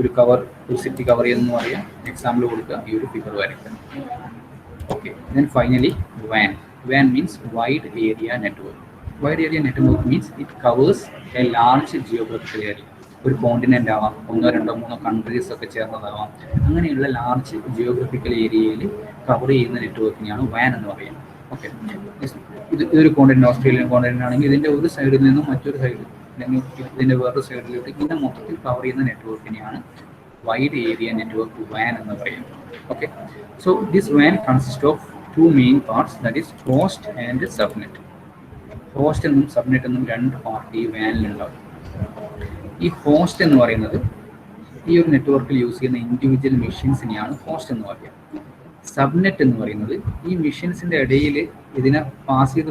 ഒരു കവർ, ഒരു സിറ്റി കവർ എന്ന് പറയാം. എക്സാമ്പിൾ കൊടുക്കുക, ഈ ഒരു ഫിഗർ വരയ്ക്കുക. Okay, then finally WAN. WAN means wide area network. Wide area network means it covers A large geographical area. ഒരു കോണ്ടിനെൻ്റ് ആവാം, 1, 2, 3 കൺട്രീസ് ഒക്കെ ചേർന്നതാവാം. അങ്ങനെയുള്ള ലാർജ് ജിയോഗ്രഫിക്കൽ ഏരിയയിൽ കവർ ചെയ്യുന്ന നെറ്റ്വർക്കിനെയാണ് WAN എന്ന് പറയുന്നത്. ഓക്കെ, ഇതൊരു കോണ്ടിനെൻ്റ്, ഓസ്ട്രേലിയൻ കോണ്ടിനെൻ്റ് ആണെങ്കിൽ ഇതിൻ്റെ ഒരു സൈഡിൽ നിന്നും മറ്റൊരു സൈഡിൽ, അല്ലെങ്കിൽ ഇതിൻ്റെ വേറൊരു സൈഡിലോട്ട് ഇങ്ങനെ മൊത്തത്തിൽ കവർ ചെയ്യുന്ന നെറ്റ്വർക്കിനെയാണ് വൈഡ് ഏരിയ നെറ്റ്വർക്ക് WAN എന്ന് പറയുന്നത്. Okay, so this WAN consist of 2 main parts, that is host and subnet. Host എന്നും സബ്നെറ്റ് എന്നും 2 പാർട്ട് ഈ WAN-ലുണ്ടാവും. ഈ ഹോസ്റ്റ് എന്ന് പറയുന്നത് ഈ ഒരു നെറ്റ്വർക്കിൽ യൂസ് ചെയ്യുന്ന ഇൻഡിവിജ്വൽ മെഷീൻസിനെയാണ് ഹോസ്റ്റ് എന്ന് പറയുക. സബ്നെറ്റ് എന്ന് പറയുന്നത് ഈ മെഷീൻസിൻ്റെ ഇടയിൽ ഇതിനെ പാസ് ചെയ്ത്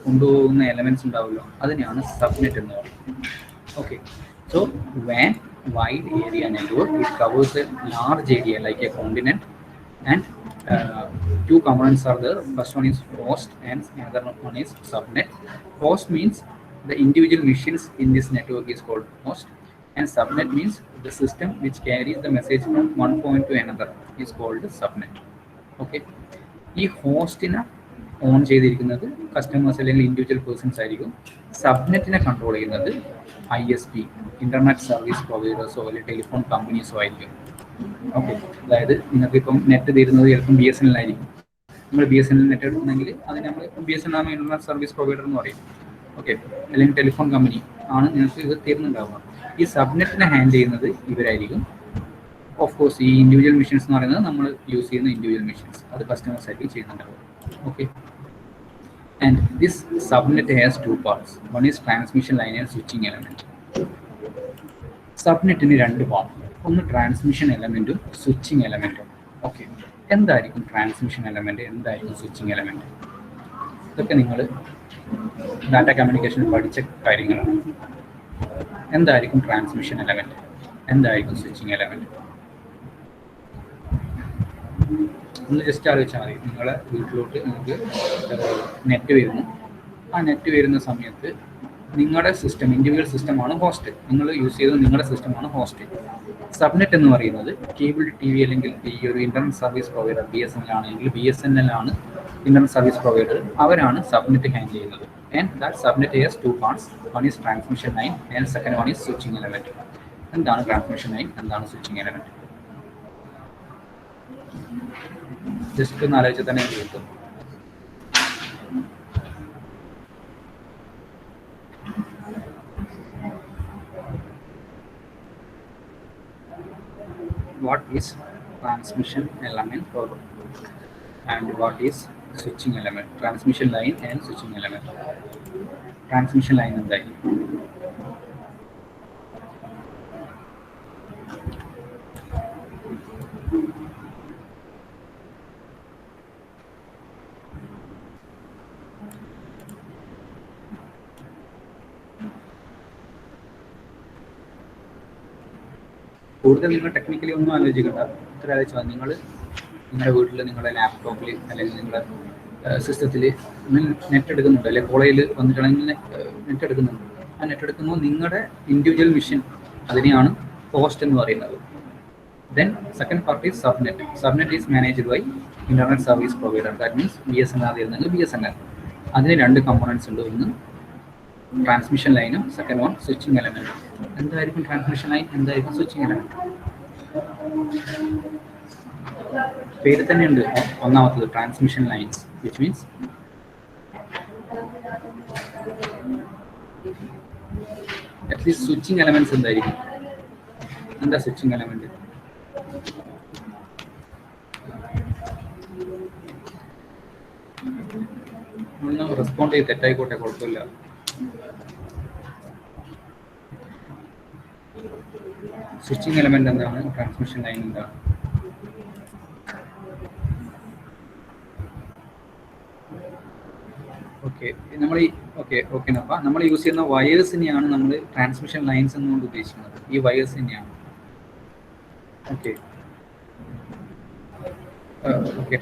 കൊണ്ടുപോകുന്ന എലമെന്റ്സ് ഉണ്ടാവുമല്ലോ, അതിനെയാണ് സബ്നെറ്റ് എന്ന് പറയുന്നത്. Okay, so WAN, wide area network, it covers a large area like a continent, and 2 components are there. First one is host and another one is subnet. Host means the individual machines in this network is called host, and subnet means the system which carries the message from one point to another is called subnet. Okay, ഈ ഹോസ്റ്റിനെ on ചെയ്തിരിക്കുന്നത് customers അല്ലെങ്കിൽ individual persons ആയിരിക്കും. സബ്നെറ്റിനെ control ചെയ്യുന്നത് ISP, internet service പ്രൊവൈഡേഴ്സോ അല്ലെങ്കിൽ telephone കമ്പനീസോ ആയിരിക്കും. Okay, അതായത് നിങ്ങൾക്ക് ഇപ്പം നെറ്റ് തരുന്നത് ചിലപ്പം BSNL ആയിരിക്കും. നിങ്ങൾ BSNL നെറ്റ് എടുക്കുന്നെങ്കിൽ അതിന് നമ്മൾ BSNL ഇന്റർനെറ്റ് സർവീസ് പ്രൊവൈഡർ എന്ന് പറയും. ഓക്കെ, അല്ലെങ്കിൽ ടെലിഫോൺ കമ്പനി ആണ് നിങ്ങൾക്ക് ഇത് തരുന്നുണ്ടാവുക. ഈ സബ്നെറ്റിനെ ഹാൻഡിൽ ചെയ്യുന്നത് ഇവരായിരിക്കും. ഓഫ് കോഴ്സ് ഈ ഇൻഡിവിജ്വൽ മെഷീൻസ് എന്ന് പറയുന്നത് നമ്മൾ യൂസ് ചെയ്യുന്ന ഇൻഡിവിജ്വൽ മെഷീൻസ്, അത് കസ്റ്റമേഴ്സ് ആയിട്ട് ചെയ്യുന്നുണ്ടാവും. Okay, and this subnet has 2 parts. One is transmission line and switching element. സബ്നെറ്റിന് 2 part, ഒന്ന് ട്രാൻസ്മിഷൻ എലമെന്റും സ്വിച്ചിങ് എലമെന്റും. ഓക്കെ, എന്തായിരിക്കും ട്രാൻസ്മിഷൻ എലമെന്റ്, എന്തായിരിക്കും സ്വിച്ചിങ് എലമെന്റ്? ഇതൊക്കെ നിങ്ങൾ ഡാറ്റ കമ്മ്യൂണിക്കേഷൻ പഠിച്ച കാര്യങ്ങളാണ്. എന്തായിരിക്കും ട്രാൻസ്മിഷൻ എലമെന്റ്, എന്തായിരിക്കും സ്വിച്ചിങ് എലമെന്റ്? ഒന്ന് ജസ്റ്റ് ആലോചിച്ചാൽ മതി. നിങ്ങളെ വീട്ടിലോട്ട് നിങ്ങൾക്ക് നെറ്റ് വരുന്നു. ആ നെറ്റ് വരുന്ന സമയത്ത് നിങ്ങളുടെ സിസ്റ്റം, ഇൻഡിവിജ്വൽ സിസ്റ്റമാണ് ഹോസ്റ്റ്. നിങ്ങൾ യൂസ് ചെയ്തത് നിങ്ങളുടെ സിസ്റ്റമാണ് ഹോസ്റ്റ്. സബ്നെറ്റ് എന്ന് പറയുന്നത് കേബിൾ TV അല്ലെങ്കിൽ ഈ ഒരു ഇന്റർനെറ്റ് സർവീസ് പ്രൊവൈഡർ BSNL ആണെങ്കിൽ BSNL ആണ് ഇന്റർനെറ്റ് സർവീസ് പ്രൊവൈഡർ, അവരാണ് സബ്നെറ്റ് ഹാൻഡിൽ ചെയ്യുന്നത്. And that subnet has 2 parts. One is transmission line and second one is switching element. എന്താണ് ട്രാൻസ്മിഷൻ ലൈൻ, എന്താണ് സ്വിച്ചിങ് എലമെന്റ്? ജസ്റ്റ് ഒന്ന് ആലോചിച്ചാൽ തന്നെ കിട്ടും. What is transmission element and what is switching element? Transmission line and switching element. Transmission line എന്തായിരിക്കും? കൂടുതൽ നിങ്ങൾ technically ഒന്നും ആലോചിക്കണ്ട. ഇത്ര ആലോചിച്ചാൽ നിങ്ങൾ നിങ്ങളുടെ വീട്ടിൽ, നിങ്ങളുടെ ലാപ്ടോപ്പിൽ അല്ലെങ്കിൽ നിങ്ങളുടെ സിസ്റ്റത്തിൽ നെറ്റ് എടുക്കുന്നുണ്ട്, അല്ലെങ്കിൽ കോളേജിൽ വന്നിട്ടാണെങ്കിൽ നെറ്റ് എടുക്കുന്നുണ്ട്. ആ നെറ്റ് എടുക്കുമ്പോൾ നിങ്ങളുടെ ഇൻഡിവിജ്വൽ മെഷീൻ, അതിനെയാണ് ഹോസ്റ്റ് എന്ന് പറയുന്നത്. Then second part is subnet. Subnet is managed by internet service provider. That means BSNL ആയിരുന്നെങ്കിൽ BSNL. അതിന് 2 കമ്പോണൻസ് ഉണ്ട്. ഒന്ന് ട്രാൻസ്മിഷൻ ലൈനും സെക്കൻഡ് വൺ സ്വിച്ചിങ് എലമെന്റ്. എന്തായിരിക്കും ട്രാൻസ്മിഷൻ ലൈൻ, എന്തായിരിക്കും സ്വിച്ചിങ് എലമെന്റ്? പേര് തന്നെ ഉണ്ട്. ഒന്നാമത്തത് transmission lines, which means at least switching elements എന്തായിരിക്കും? എന്താ സ്വിച്ചിങ് എലമെന്റ്? റെസ്പോണ്ട് ചെയ്ത് തെറ്റായിക്കോട്ടെ, കുഴപ്പമില്ല. സ്വിച്ചിങ് എലമെന്റ് എന്താണ്? ട്രാൻസ്മിഷൻ ലൈൻ എന്താണ്? ഓക്കെ, നമ്മൾ യൂസ് ചെയ്യുന്ന വയേഴ്സിനെയാണ് നമ്മൾ ട്രാൻസ്മിഷൻ ലൈൻസ് എന്നുകൊണ്ട് ഉദ്ദേശിക്കുന്നത്. ഈ വയേഴ്സ് തന്നെയാണ്. ഓക്കെ,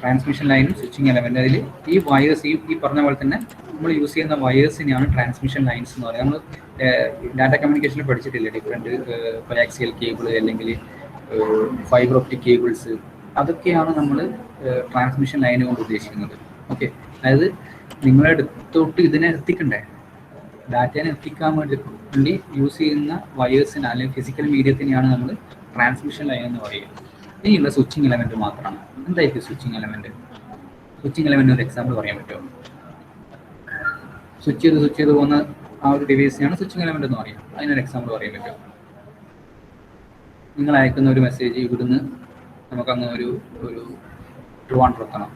ട്രാൻസ്മിഷൻ ലൈനും സ്വിച്ചിങ് എലമെന്റ്. അതിൽ ഈ വയേഴ്സ്, ഈ പറഞ്ഞ പോലെ തന്നെ നമ്മൾ യൂസ് ചെയ്യുന്ന വയേഴ്സിനെയാണ് ട്രാൻസ്മിഷൻ ലൈൻസ് എന്ന് പറയുന്നത്. നമ്മൾ ഡാറ്റ കമ്മ്യൂണിക്കേഷനിൽ പഠിച്ചിട്ടില്ല, ഡിഫറെൻറ്റ് കോയാക്സിയൽ കേബിൾ അല്ലെങ്കിൽ ഫൈബർ ഒപ്റ്റിക് കേബിൾസ്, അതൊക്കെയാണ് നമ്മൾ ട്രാൻസ്മിഷൻ ലൈൻ കൊണ്ട് ഉദ്ദേശിക്കുന്നത്. ഓക്കെ, അതായത് നിങ്ങളെ അടുത്തോട്ട് ഇതിനെ എത്തിക്കണ്ടേ, ഡാറ്റേനെ എത്തിക്കാൻ വേണ്ടി യൂസ് ചെയ്യുന്ന വയേഴ്സിന് അല്ലെങ്കിൽ ഫിസിക്കൽ മീഡിയത്തിനെയാണ് നമ്മൾ ട്രാൻസ്മിഷൻ ലൈൻ എന്ന് പറയുക. ഇനിയുള്ള സ്വിച്ചിങ് എലമെന്റ് മാത്രമാണ്. എന്തായിരിക്കും സ്വിച്ചിങ് എലമെന്റ്? സ്വിച്ചിങ് എലമെന്റ് ഒരു എക്സാമ്പിൾ പറയാൻ പറ്റുമോ? സ്വിച്ച് ചെയ്ത് പോകുന്ന ആ ഒരു ഡിവൈസിനെയാണ് സ്വിച്ചിങ് എലമെന്റ് എന്ന് പറയുക. അതിനൊരു എക്സാമ്പിൾ പറയാൻ പറ്റുമോ? നിങ്ങൾ അയക്കുന്ന ഒരു മെസ്സേജ് ഇവിടുന്ന് നമുക്കങ്ങ് ഒരു ട്രിവാൻഡ്രം എത്തണം.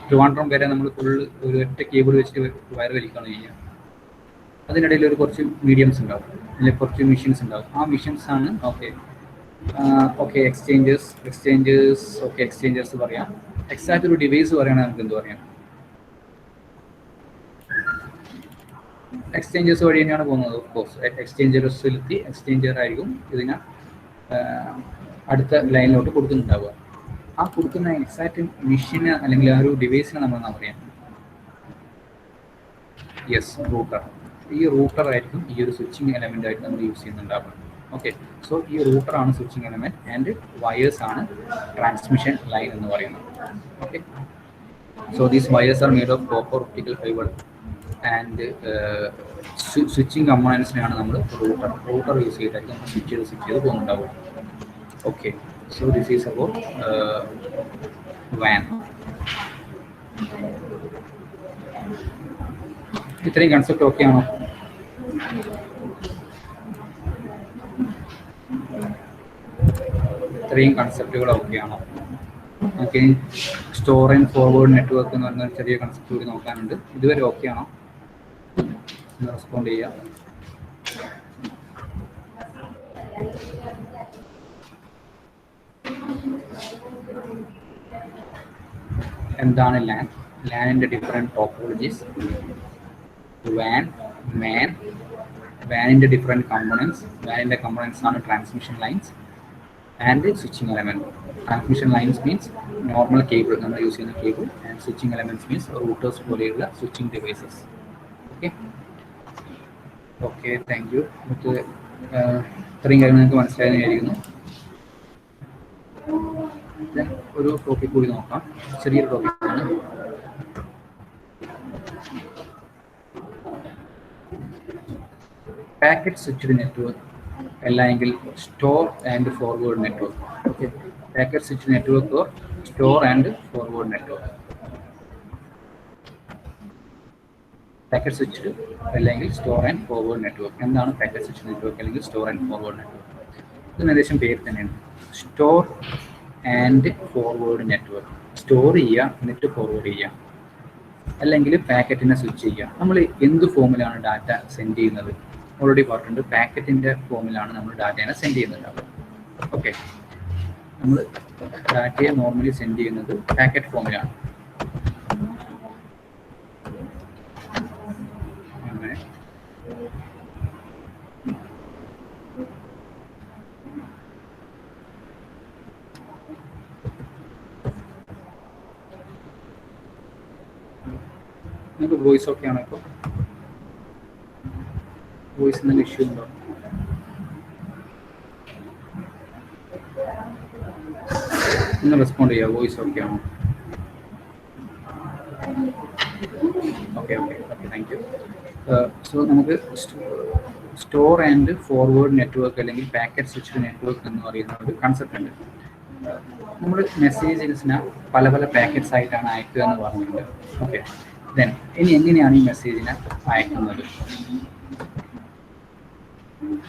ട്രിവാൻഡ്രം വരെ നമ്മൾ ഫുള്ള് ഒരു ഒറ്റ കേബിൾ വെച്ചിട്ട് വയർ വലിക്കുകയാണ് ചെയ്യുക. അതിനിടയിൽ ഒരു കുറച്ച് മീഡിയംസ് ഉണ്ടാവും, അല്ലെങ്കിൽ കുറച്ച് മെഷീൻസ് ഉണ്ടാവും. ആ മെഷീൻസ് ആണ് എക്സ്ചേഞ്ചേഴ്സ് പറയാം. എക്സാക്ട് ഒരു ഡിവൈസ് പറയുകയാണെങ്കിൽ നമുക്ക് എന്ത് പറയാം? എക്സ്ചേഞ്ചേഴ്സ് വഴി തന്നെയാണ് പോകുന്നത്. ഓഫ് കോഴ്സ് എക്സ്ചേഞ്ചേഴ്സിലെത്തി എക്സ്ചേഞ്ചർ ആയിരിക്കും ഇതിനെ അടുത്ത ലൈനിലോട്ട് കൊടുക്കുന്നുണ്ടാവുക. ആ കൊടുക്കുന്ന എക്സാക്ട് മെഷീന് അല്ലെങ്കിൽ ആ ഒരു ഡിവൈസിനെ നമ്മൾ എന്താ പറയാം? Yes, router. ഈ റൂട്ടർ ആയിരിക്കും ഈ ഒരു സ്വിച്ചിങ് എലമെന്റ് ആയിട്ട് നമ്മൾ യൂസ് ചെയ്യുന്നുണ്ടാവുക. ഓക്കെ, സോ ഈ റൂട്ടറാണ് സ്വിച്ചിങ് എലമെന്റ് ആൻഡ് വയേഴ്സ് ആണ് ട്രാൻസ്മിഷൻ ലൈൻ എന്ന് പറയുന്നത്. Okay, so these wires are made of copper optical fibre and switching കമ്പോണൻസിനെയാണ് നമ്മൾ റൂട്ടർ യൂസ് ചെയ്തിട്ടായിരിക്കും നമ്മൾ സ്വിച്ച് ചെയ്ത് പോകുന്നുണ്ടാവുക. Okay, so this is about വാൻ. ഇത്രയും കൺസെപ്റ്റ് ഓക്കെ ആണോ? ഇത്രയും കൺസെപ്റ്റുകൾ ഓക്കെ ആണോ? നമുക്ക് സ്റ്റോർ ആൻഡ് ഫോർവേഡ് നെറ്റ്വർക്ക് എന്ന് പറഞ്ഞ ചെറിയ കൺസെപ്റ്റ് കൂടി നോക്കാനുണ്ട്. ഇതുവരെ ഓക്കെ ആണോ? റെസ്പോണ്ട് ചെയ്യാം. എന്താണ് ലാൻ? ലാനിൻ്റെ ഡിഫറെൻറ്റ് ടോപ്പോളജീസ്, വാനിൻ്റെ ഡിഫറെൻറ്റ് കമ്പോണൻസ്. വാനിൻ്റെ കമ്പോണൻസ് ആണ് transmission lines and switching element. Transmission lines means normal cable, നമ്മൾ യൂസ് ചെയ്യുന്ന cable. And switching elements means routers പോലെയുള്ള switching devices. Okay, thank you. ഇത്രയും കാര്യം നിങ്ങൾക്ക് മനസ്സിലായെന്ന് വിചാരിക്കുന്നു. ഒരു ടോപ്പിക് കൂടി നോക്കാം, ചെറിയൊരു ടോപ്പിക്കാണ്. പാക്കറ്റ് സ്വിച്ച്ഡ് നെറ്റ്വർക്ക് അല്ലെങ്കിൽ store and forward network. Okay, packet switched network or store and forward network. Packet switched അല്ലെങ്കിൽ സ്റ്റോർ ആൻഡ് ഫോർവേഡ് നെറ്റ്വർക്ക്. എന്താണ് പാക്കറ്റ് സ്വിച്ച് നെറ്റ്വർക്ക് അല്ലെങ്കിൽ സ്റ്റോർ ആൻഡ് ഫോർവേഡ് നെറ്റ്വർക്ക്? ഇതിന് ഏകദേശം പേര് തന്നെയാണ്, store and forward network. Store ചെയ്യുക എന്നിട്ട് forward ചെയ്യുക, അല്ലെങ്കിൽ പാക്കറ്റിനെ സ്വിച്ച് ചെയ്യുക. നമ്മൾ എന്ത് ഫോമിലാണ് ഡാറ്റ സെൻഡ് ചെയ്യുന്നത്? ഓൾറെഡി പറഞ്ഞിട്ടുണ്ട്, പാക്കറ്റിൻ്റെ ഫോമിലാണ് നമ്മൾ ഡാറ്റേനെ സെൻഡ് ചെയ്യുന്നുണ്ടാവുക. ഓക്കെ, നമ്മൾ ഡാറ്റയെ നോർമലി സെൻഡ് ചെയ്യുന്നത് പാക്കറ്റ് ഫോമിലാണ്. അങ്ങനെ നിങ്ങൾക്ക് വോയിസ് ഓക്കെ ആണോ? ഇപ്പോൾ വോയിസ് എന്തെങ്കിലും ഇഷ്യൂ ഉണ്ടോ? ഒന്ന് റെസ്പോണ്ട് ചെയ്യുക, വോയിസ് ഓക്കെ ആണോ? Okay, thank U. സോ നമുക്ക് സ്റ്റോർ ആൻഡ് ഫോർവേഡ് നെറ്റ്വർക്ക് അല്ലെങ്കിൽ പാക്കറ്റ് സ്വിച്ച്ഡ് നെറ്റ്വർക്ക് എന്ന് പറയുന്ന ഒരു കൺസെപ്റ്റ് ഉണ്ട്. നമ്മൾ മെസ്സേജസിനെ പല പാക്കറ്റ്സ് ആയിട്ടാണ് അയക്കുക എന്ന് പറഞ്ഞിട്ടുണ്ട്. ഓക്കെ, ദെൻ ഇനി എങ്ങനെയാണ് ഈ മെസ്സേജിനെ അയക്കുന്നത്,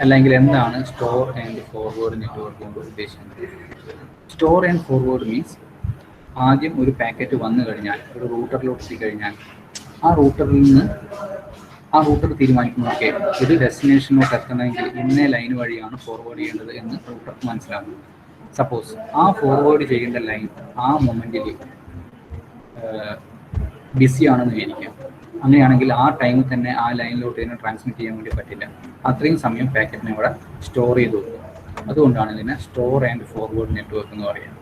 അല്ലെങ്കിൽ എന്താണ് സ്റ്റോർ ആൻഡ് ഫോർവേഡ് നെറ്റ്വർക്ക് കൊണ്ട് ഉദ്ദേശിക്കുന്നത്? സ്റ്റോർ ആൻഡ് ഫോർവേഡ് മീൻസ് ആദ്യം ഒരു പാക്കറ്റ് വന്നു കഴിഞ്ഞാൽ, ഒരു റൂട്ടറിലോട്ട് എത്തിക്കഴിഞ്ഞാൽ, ആ റൂട്ടർ തീരുമാനിക്കുന്നു, ഓക്കെ ഇത് ഡെസ്റ്റിനേഷനിലോട്ട് എത്തണമെങ്കിൽ ഇന്നേ ലൈൻ വഴിയാണ് ഫോർവേഡ് ചെയ്യേണ്ടത് എന്ന് റൂട്ടർക്ക് മനസ്സിലാകും. സപ്പോസ് ആ ഫോർവേഡ് ചെയ്യേണ്ട ലൈൻ ആ മൊമെന്റിൽ ബിസി ആണെന്ന് വിചാരിക്കാം. അങ്ങനെയാണെങ്കിൽ ആ ടൈമിൽ തന്നെ ആ ലൈനിലോട്ട് ഇതിനെ ട്രാൻസ്മിറ്റ് ചെയ്യാൻ വേണ്ടി പറ്റില്ല. അത്രയും സമയം പാക്കറ്റിനെ ഇവിടെ സ്റ്റോർ ചെയ്ത് വെക്കും. അതുകൊണ്ടാണ് ഇതിനെ സ്റ്റോർ ആൻഡ് ഫോർവേഡ് നെറ്റ്വർക്ക് എന്ന് പറയുന്നത്.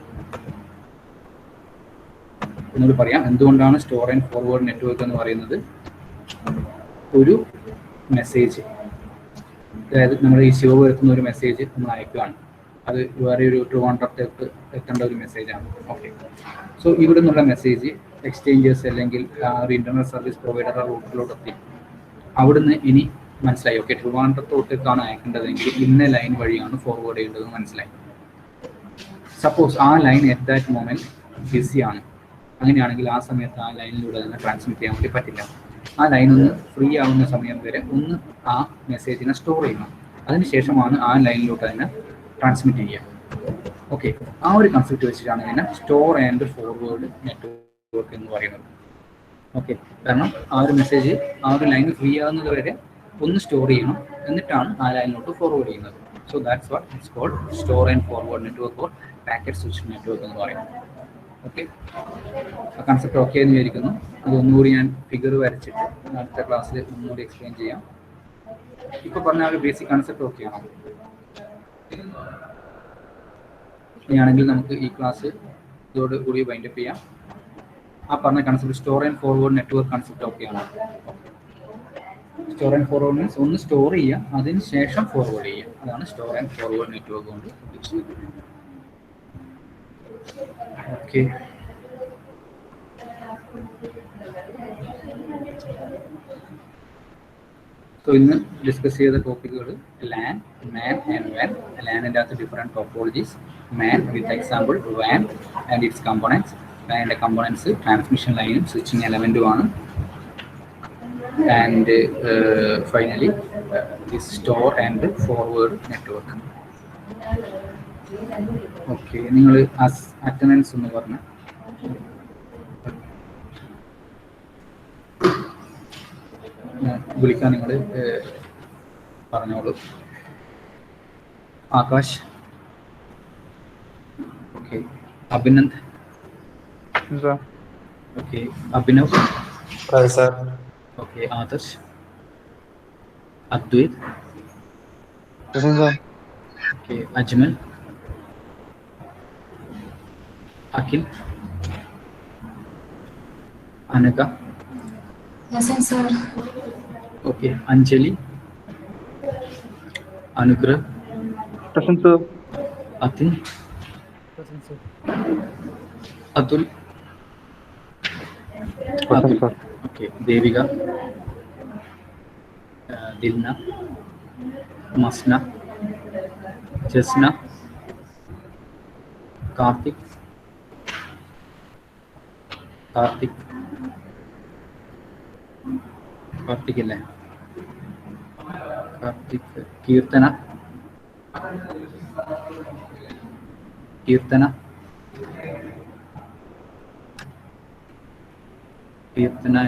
എന്നോട് പറയാം എന്തുകൊണ്ടാണ് സ്റ്റോർ ആൻഡ് ഫോർവേഡ് നെറ്റ്വർക്ക് എന്ന് പറയുന്നത്. ഒരു മെസ്സേജ്, അതായത് നമ്മൾ ഈ ശിവ വരുത്തുന്ന ഒരു മെസ്സേജ് നമ്മൾ അയക്കുകയാണ്. അത് വേറെ ഒരു ട്രിവാൻഡ്രത്തേക്ക് എത്തേണ്ട ഒരു മെസ്സേജാണ്. ഓക്കെ, സോ ഇവിടെ നിന്നുള്ള മെസ്സേജ് എക്സ്ചേഞ്ചേഴ്സ് അല്ലെങ്കിൽ ഒരു ഇന്റർനെറ്റ് സർവീസ് പ്രൊവൈഡർ റൂട്ടിലോട്ട് എത്തി. അവിടുന്ന് ഇനി മനസ്സിലായി, ഓക്കെ ട്രിവാൻഡ്രത്തോട്ടേക്കാണ് അയക്കേണ്ടതെങ്കിൽ ഇന്ന ലൈൻ വഴിയാണ് ഫോർവേഡ് ചെയ്യേണ്ടതെന്ന് മനസ്സിലായി. സപ്പോസ് ആ ലൈൻ അറ്റ് ദാറ്റ് മൊമെന്റ് ബിസിയാണ്, അങ്ങനെയാണെങ്കിൽ ആ സമയത്ത് ആ ലൈനിലൂടെ തന്നെ ട്രാൻസ്മിറ്റ് ചെയ്യാൻ വേണ്ടി പറ്റില്ല. ആ ലൈൻ ഒന്ന് ഫ്രീ ആവുന്ന സമയം വരെ ഒന്ന് ആ മെസ്സേജിനെ സ്റ്റോർ ചെയ്യണം. അതിനുശേഷമാണ് ആ ലൈനിലൂടെ തന്നെ ട്രാൻസ്മിറ്റ് ചെയ്യുക. ഓക്കെ, ആ ഒരു കൺസെപ്റ്റ് വെച്ചിട്ടാണ് ഇതിനെ സ്റ്റോർ ആൻഡ് ഫോർവേഡ് നെറ്റ്വർക്ക് എന്ന് പറയുന്നത്. ഓക്കെ, കാരണം ആ ഒരു മെസ്സേജ് ആ ഒരു ലൈൻ ഫ്രീ ആകുന്നത് വരെ ഒന്ന് സ്റ്റോർ ചെയ്യണം, എന്നിട്ടാണ് ആ ലൈനിലോട്ട് ഫോർവേഡ് ചെയ്യുന്നത്. So that's what it's called store and forward network or packet switch network എന്ന് പറയുന്നത്. ഓക്കെ, ആ കൺസെപ്റ്റ് ഓക്കെ എന്ന് വിചാരിക്കുന്നു. അത് ഒന്നുകൂടി ഞാൻ ഫിഗർ വരച്ചിട്ട് അടുത്ത ക്ലാസ്സിൽ ഒന്നുകൂടി എക്സ്പ്ലെയിൻ ചെയ്യാം. ഇപ്പോൾ പറഞ്ഞ ഒരു ബേസിക് കൺസെപ്റ്റ് ഓക്കെ ആണോ? ഇനിയാണെങ്കിൽ നമുക്ക് ഈ ക്ലാസ് ഇതോട് കൂടി വൈൻഡപ്പ് ചെയ്യാം. ആ പറഞ്ഞ concept store and forward network concept ഓക്കെയാണ്. സ്റ്റോർ ആൻഡ് ഫോർവേഡ് മീൻസ് ഒന്ന് സ്റ്റോർ ചെയ്യുക, അതിന് ശേഷം ഫോർവേഡ് ചെയ്യുക. അതാണ് സ്റ്റോർ ആൻഡ് ഫോർവേഡ് നെറ്റ്വർക്ക് കൊണ്ട് ഉദ്ദേശിക്കുന്നത്. ഓക്കെ, സോ ഇന്ന് ഡിസ്കസ് ചെയ്ത ടോപ്പിക്കുകൾ ലാൻ, മാൻ ആൻഡ് വാൻ. ലാനിൻ്റെ അകത്ത് different topologies, MAN with example വാൻ ആൻഡ് ഇറ്റ്സ് കമ്പോണൻസ്. വാനിൻ്റെ കമ്പോണൻസ് ട്രാൻസ്മിഷൻ ലൈനും സ്വിച്ചിങ് എലമെൻറ്റുമാണ്. And finally store and forward network. Okay, നിങ്ങൾ അറ്റൻഡൻസ് ഒന്ന് പറഞ്ഞ വിളിക്കാൻ നിങ്ങൾ പറഞ്ഞോളൂ. Akash, okay. Abhinand, okay. Abhinav, okay. Adarsh, Advaith, okay. Ajmal, Akhil, Anaka, okay. Anjali, Anugrah, Athin, Athul, okay. Devika, Dilna, Masna, Jasna, Karthik, അല്ലേ? കാർത്തിക്. കീർത്തന,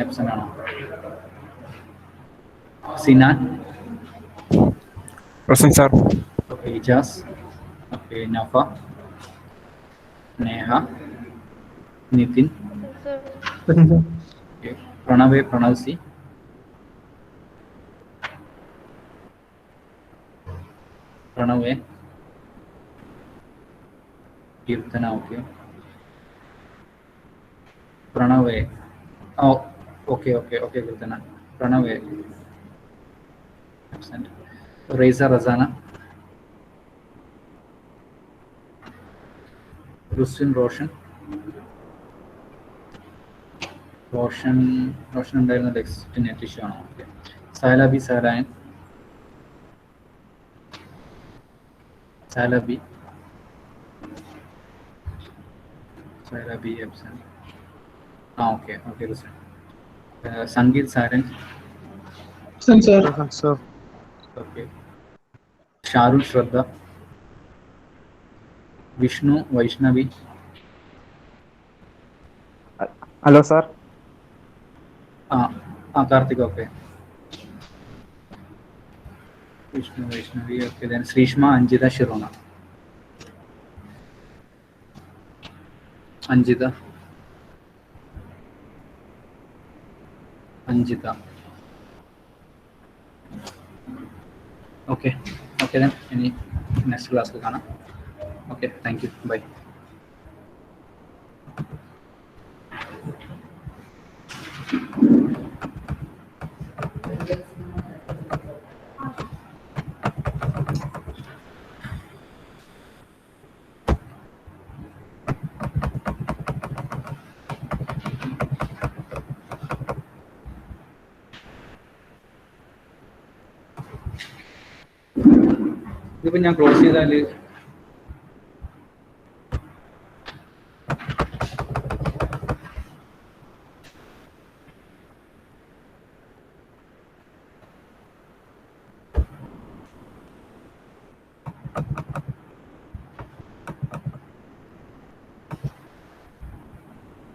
ആബ്സെന്റ് ആണോ? Sinan, present sir. Okay. Ijas, okay. Nafa, Neha, Nithin, okay. Pranav C, Keerthana, okay. Okay. Keerthana. Absent. Raisa, Rasana, Ruswin, Roshan ഉണ്ടായിരുന്ന നെറ്റ് ഇഷ്യൂ ആണോ? Okay. Salabi, Sarayan, Salabi absent. Okay. Sangeeth, Saran, okay. Sharul, Shraddha, Vishnu, Vaishnavi. Hello sir. Karthik, okay. Vishnu, Vaishnavi, okay. Then Sreeshma, Anjitha, Shirona. Anjitha, okay. Then ഇനി നെക്സ്റ്റ് ക്ലാസ്സിൽ കാണാം. Okay, thank you, bye. ഇതിപ്പോൾ ഞാൻ close ചെയ്താൽ